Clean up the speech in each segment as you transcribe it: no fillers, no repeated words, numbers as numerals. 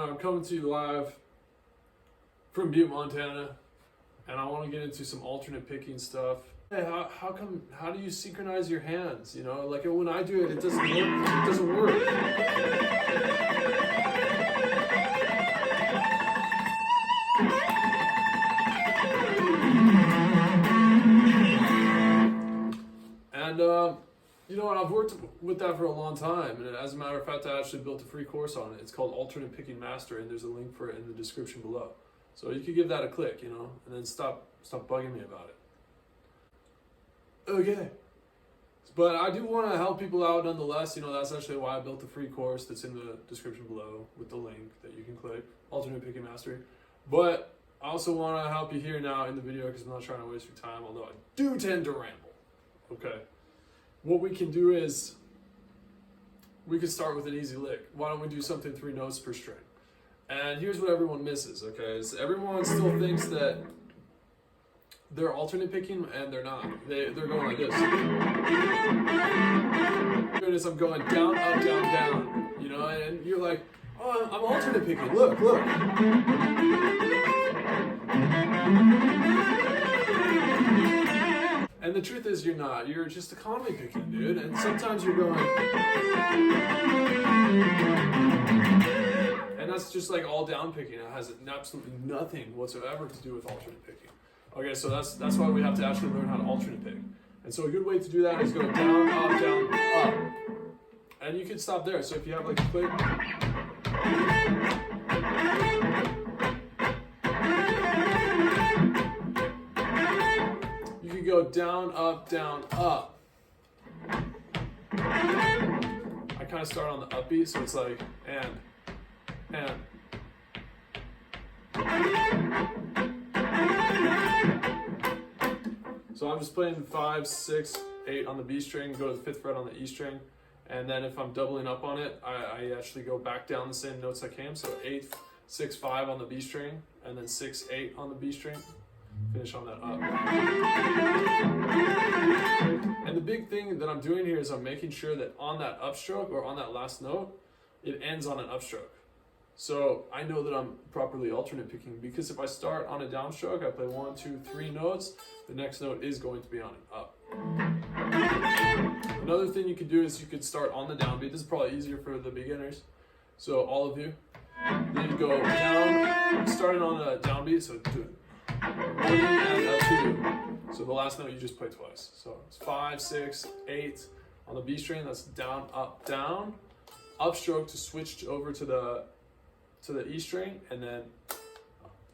I'm coming to you live from Butte, Montana, and I want to get into some alternate picking stuff. Hey, how do you synchronize your hands? You know, like when I do it, it doesn't work. It doesn't work. And you know what? I've worked with that for a long time, and as a matter of fact, I actually built a free course on it. It's called Alternate Picking Master, and there's a link for it in the description below. So you could give that a click, you know, and then stop bugging me about it. Okay. But I do want to help people out nonetheless. You know, that's actually why I built the free course that's in the description below with the link that you can click, Alternate Picking Mastery. But I also want to help you here now in the video because I'm not trying to waste your time, although I do tend to ramble. Okay. What we can do is we can start with an easy lick. Why don't we do something 3 notes per string? And here's what everyone misses, okay? Is everyone still thinks that they're alternate picking, and they're not. They're going like this. Notice I'm going down, up, down, down. You know, and you're like, oh, I'm alternate picking. Look. And the truth is you're not. You're just economy picking, dude. And sometimes you're going... And that's just like all down picking. It has absolutely nothing whatsoever to do with alternate picking. Okay, so that's why we have to actually learn how to alternate pick. And so a good way to do that is go down, up. And you can stop there. So if you have like a click... Go down, up, down, up. I kind of start on the upbeat, so it's like and. So I'm just playing 5, 6, 8 on the B string, go to the 5th fret on the E string, and then if I'm doubling up on it, I actually go back down the same notes I came. So 8, 6, 5 on the B string, and then 6, 8 on the B string. Finish on that up. And the big thing that I'm doing here is I'm making sure that on that upstroke or on that last note, it ends on an upstroke. So I know that I'm properly alternate picking because if I start on a downstroke, I play 1, 2, 3 notes, the next note is going to be on an up. Another thing you could do is you could start on the downbeat. This is probably easier for the beginners. So all of you, then you go down, starting on a downbeat, so do it. 1 and 2. So the last note you just play twice. So it's 5, 6, 8 on the B string. That's down, up, down. Upstroke to switch over to the E string, and then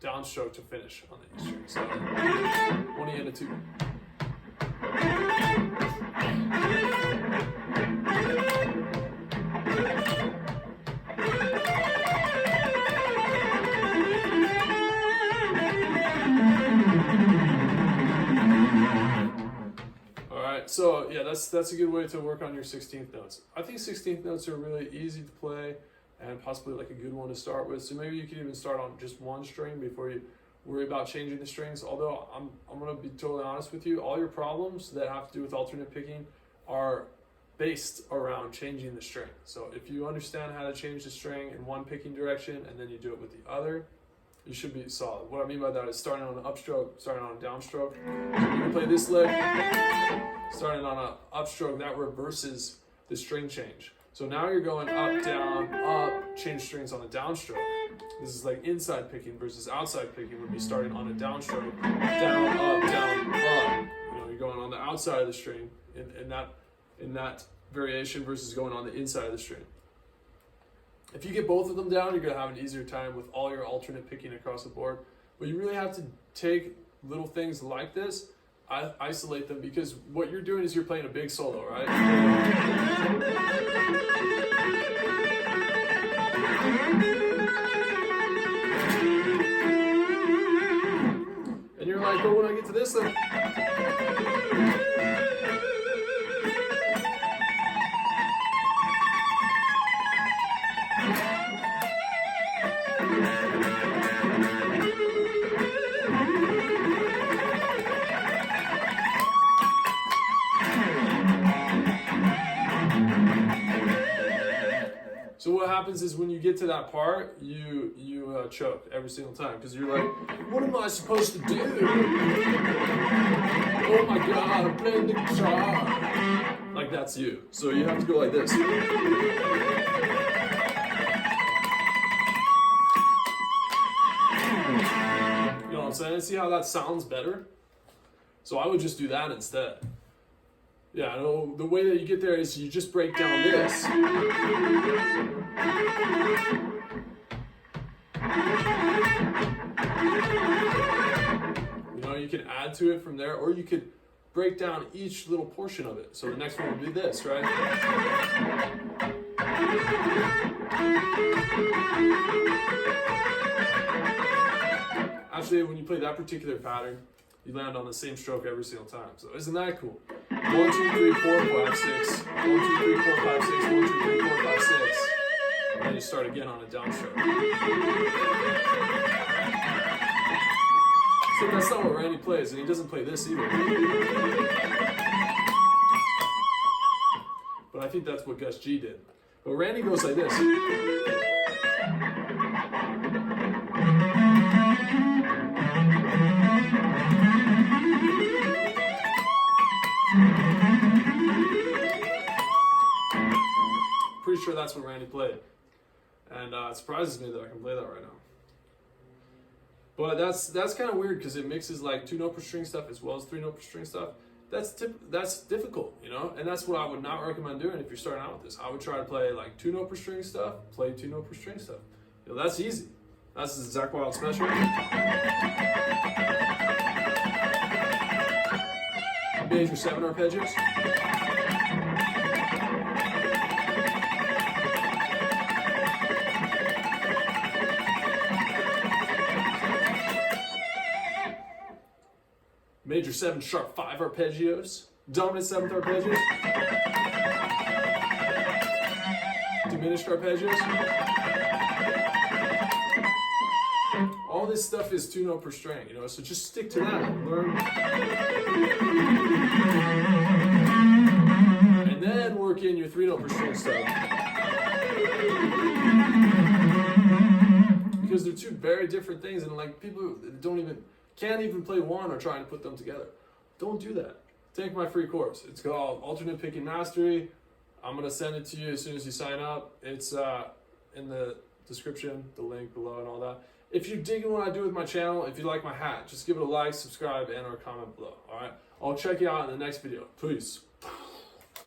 downstroke to finish on the E string. So 1 and a 2. So yeah, that's a good way to work on your 16th notes. I think 16th notes are really easy to play and possibly like a good one to start with. So maybe you can even start on just 1 string before you worry about changing the strings. Although I'm gonna be totally honest with you, all your problems that have to do with alternate picking are based around changing the string. So if you understand how to change the string in one picking direction and then you do it with the other, you should be solid. What I mean by that is starting on an upstroke, starting on a downstroke. You can play this lick, starting on an upstroke, that reverses the string change. So now you're going up, down, up, change strings on a downstroke. This is like inside picking versus outside picking would be starting on a downstroke, down, up, down, up. You know, you're going on the outside of the string in that variation versus going on the inside of the string. If you get both of them down, you're going to have an easier time with all your alternate picking across the board. But you really have to take little things like this, isolate them, because what you're doing is you're playing a big solo, right? And you're like, but when I get to this, like... So what happens is when you get to that part, you choke every single time because you're like, what am I supposed to do? Oh my God, I'm playing the guitar. Like that's you. So you have to go like this. You know what I'm saying? See how that sounds better? So I would just do that instead. Yeah, no, the way that you get there is you just break down this. You know, you can add to it from there, or you could break down each little portion of it. So the next one would be this, right? Actually, when you play that particular pattern, you land on the same stroke every single time. So isn't that cool? 1, 2, 3, 4, 5, 6. 1, 2, 3, 4, 5, 6. 1, 2, 3, 4, 5, 6. And then you start again on a downstroke. So that's not what Randy plays, and he doesn't play this either. But I think that's what Gus G did. But Randy goes like this. Pretty sure that's what Randy played. And it surprises me that I can play that right now. But that's kind of weird because it mixes like 2-note per string stuff as well as 3-note per string stuff. That's difficult, you know? And that's what I would not recommend doing if you're starting out with this. I would try to play like 2-note per string stuff, play 2-note per string stuff. You know, that's easy. That's the Zakk Wylde special. Major 7 arpeggios. Major 7 sharp 5 arpeggios, dominant 7th arpeggios, diminished arpeggios. All this stuff is 2-note per string, you know, so just stick to that. Learn. And then work in your 3-note per string stuff. Because they're two very different things, and like people can't even play one or try and put them together. Don't do that. Take my free course. It's called Alternate Picking Mastery. I'm going to send it to you as soon as you sign up. It's in the description, the link below and all that. If you're digging what I do with my channel, if you like my hat, just give it a like, subscribe, and or comment below. All right? I'll check you out in the next video. Peace.